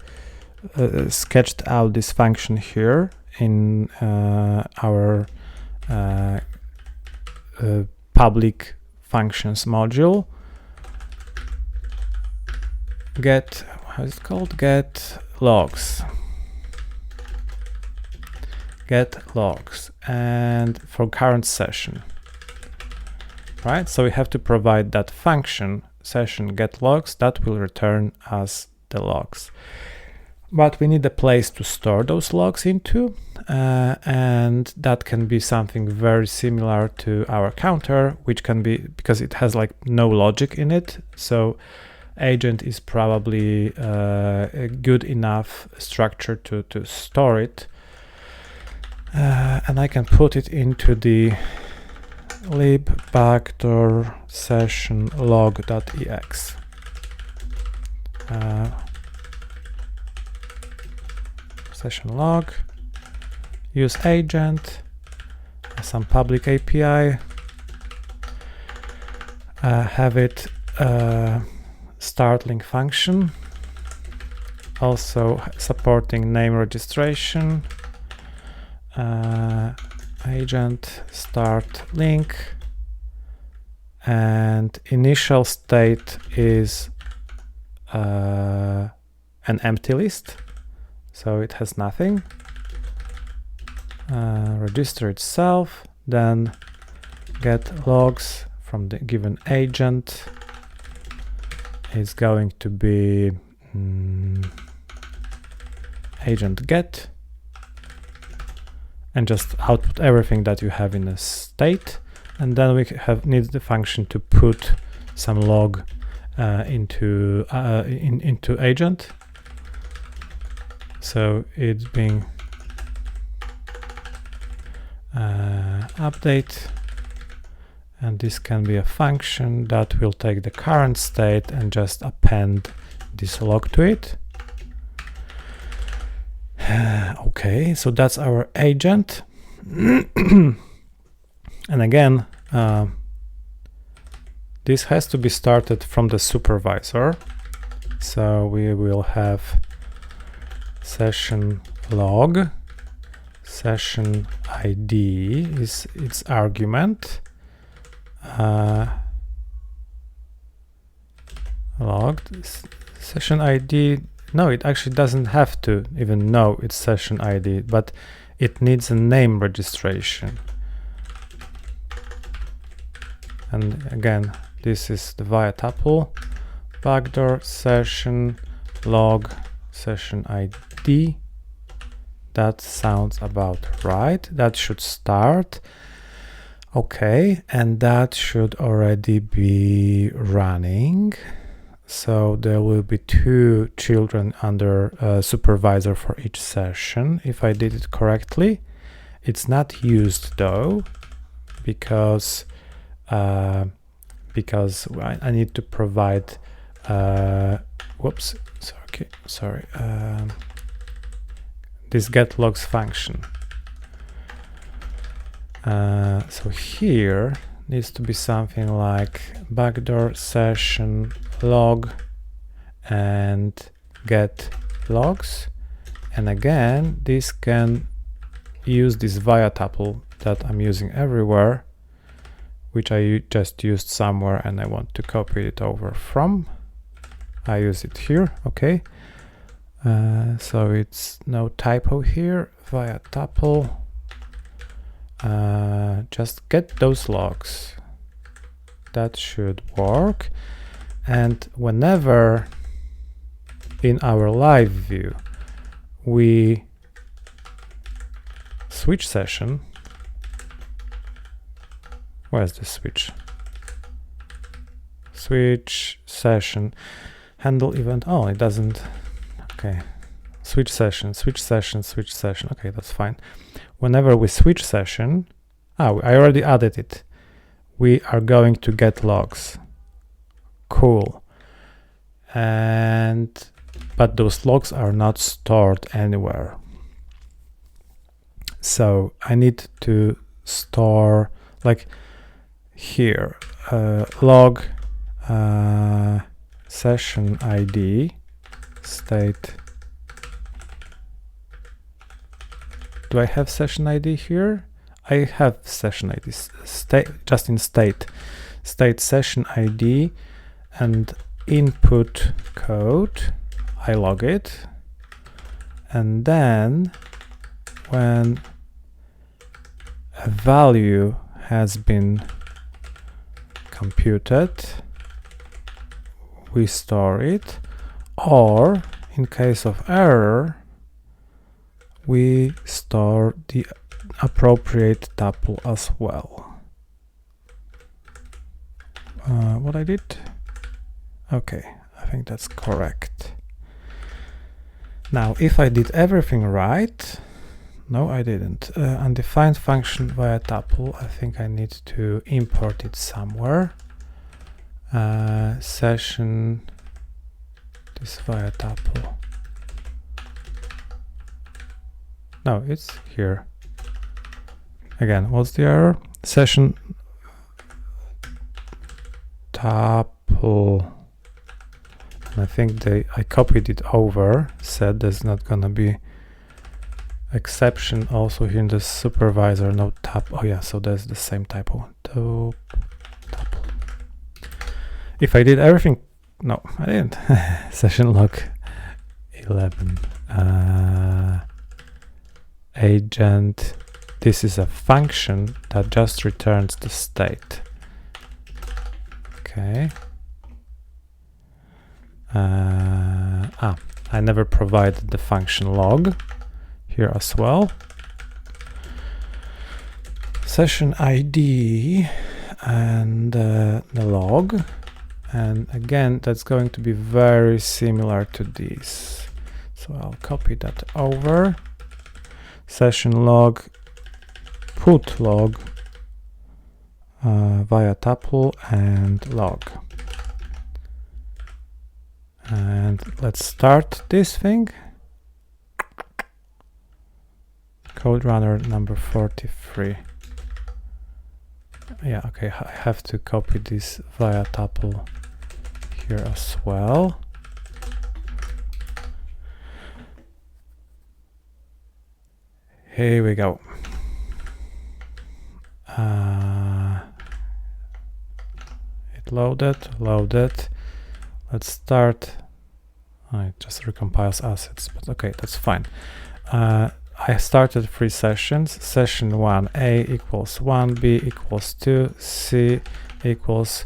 sketched out this function here in our public functions module. Get, how is it called? Get logs. Get logs, and for current session, right? So we have to provide that function session get logs that will return us the logs. But we need a place to store those logs into, and that can be something very similar to our counter, which can be, because it has like no logic in it, so agent is probably a good enough structure to store it. And I can put it into the lib backdoor session log.ex. Session log, use agent, some public API, have it start link function, also supporting name registration, agent start link, and initial state is an empty list, so it has nothing. Register itself, then get logs from the given agent is going to be agent get, and just output everything that you have in a state, and then we need the function to put some log into agent. So it's being update, and this can be a function that will take the current state and just append this log to it. Okay, so that's our agent. And again, this has to be started from the supervisor. So we will have session log, session ID is its argument, logged session ID. No, it actually doesn't have to even know its session ID, but it needs a name registration. And again, this is the via tuple, backdoor session log session ID. That sounds about right. That should start. Okay, and that should already be running. So there will be 2 children under supervisor for each session, if I did it correctly. It's not used though, because I need to provide whoops, sorry, this getLogs function. So here needs to be something like backdoor session log and get logs, and again this can use this via tuple that I'm using everywhere, which I just used somewhere and I want to copy it over from. I use it here. Okay, so it's no typo here, via tuple. Just get those logs. That should work. And whenever in our live view we switch session, where's the switch? Switch session, handle event. Oh, it doesn't. Okay, switch session, switch session, switch session. Okay, that's fine. Whenever we switch session, I already added it. We are going to get logs. Cool. But those logs are not stored anywhere. So I need to store, like here, log session ID state. Do I have session ID here? I have session ID, just in state session ID, and input code. I log it, and then when a value has been computed, we store it, or in case of error, we store the appropriate tuple as well. What I did? Okay, I think that's correct. Now, if I did everything right, no, I didn't. Undefined function via tuple, I think I need to import it somewhere. Session, this via tuple. No, it's here. Again, what's the error? Session tuple. And I think I copied it over, said there's not gonna be exception also here in the supervisor, no tuple. Oh yeah, so there's the same typo. Tuple. If I did everything, no, I didn't. Session log 11. Agent. This is a function that just returns the state. Okay. I never provided the function log here as well. Session ID and the log, and again that's going to be very similar to this, so I'll copy that over. Session log, put log via tuple and log. And let's start this thing. Code runner number 43. Yeah, okay, I have to copy this via tuple here as well. Here we go. It loaded. Let's start. It just recompiles assets, but okay, that's fine. I started 3 sessions. Session 1, A equals 1, B equals 2, C equals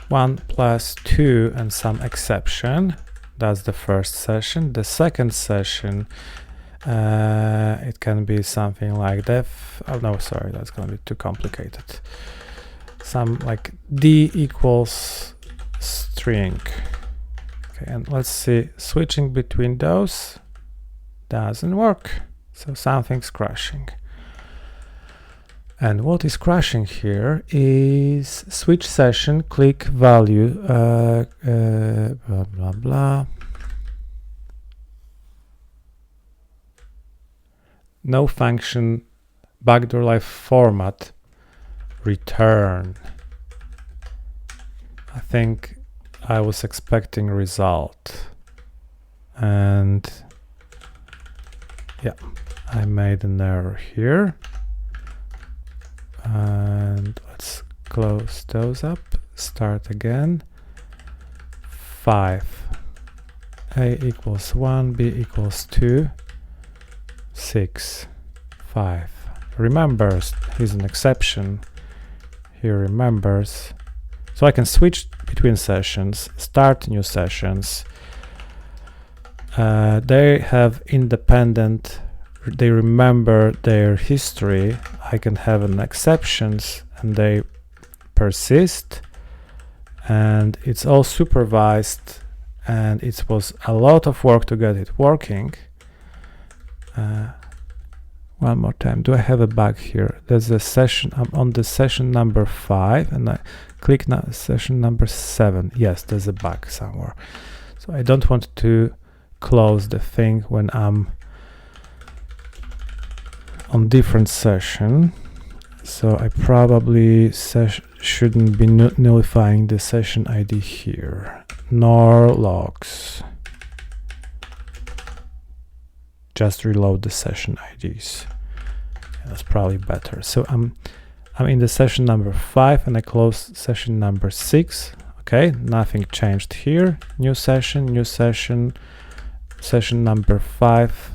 1 plus 2 and some exception. That's the first session. The second session, it can be something like def. Oh no, sorry, that's going to be too complicated. Some like d equals string. Okay, and let's see, switching between those doesn't work. So something's crashing. And what is crashing here is switch session, click value, blah, blah, blah. No function, backdoor live format, return. I think I was expecting result. And yeah, I made an error here. And let's close those up, start again. 5, a equals 1, b equals 2, 6, 5. Remembers, here's an exception, he remembers. So I can switch between sessions, start new sessions. They have independent, they remember their history. I can have an exceptions and they persist, and it's all supervised, and it was a lot of work to get it working. One more time, do I have a bug here? There's a session, I'm on the session number 5 and I click now session number 7. Yes, there's a bug somewhere. So I don't want to close the thing when I'm on different session, so I probably shouldn't be nullifying the session ID here, nor logs. Just reload the session IDs. That's probably better. So I'm in the session number 5 and I close session number 6. Okay, nothing changed here. New session, session number 5.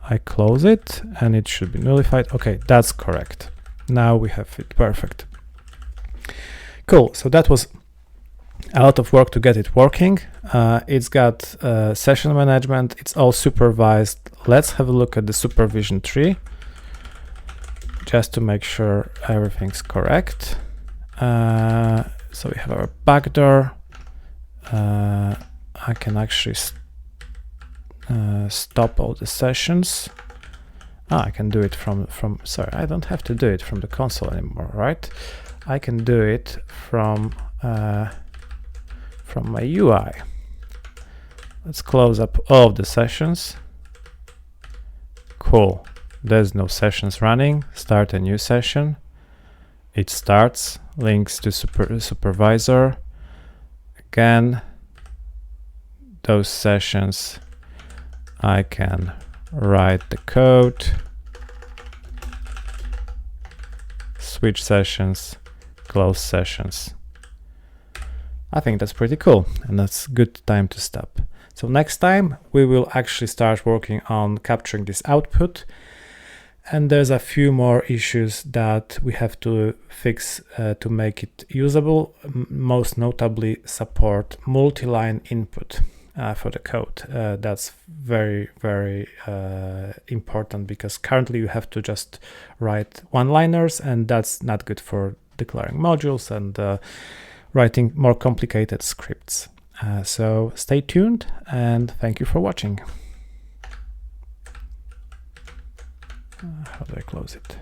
I close it and it should be nullified. Okay, that's correct. Now we have it perfect. Cool, so that was a lot of work to get it working. It's got session management, it's all supervised. Let's have a look at the supervision tree just to make sure everything's correct. So we have our backdoor. I can actually stop all the sessions. I can do it from sorry, I don't have to do it from the console anymore, right? I can do it from my UI. Let's close up all of the sessions. Cool, there's no sessions running. Start a new session. It starts, links to supervisor. Again, those sessions, I can write the code, switch sessions, close sessions. I think that's pretty cool, and that's good time to stop. So next time we will actually start working on capturing this output, and there's a few more issues that we have to fix to make it usable, most notably support multi-line input for the code. That's very, very important, because currently you have to just write one-liners, and that's not good for declaring modules and writing more complicated scripts. So stay tuned, and thank you for watching. How do I close it?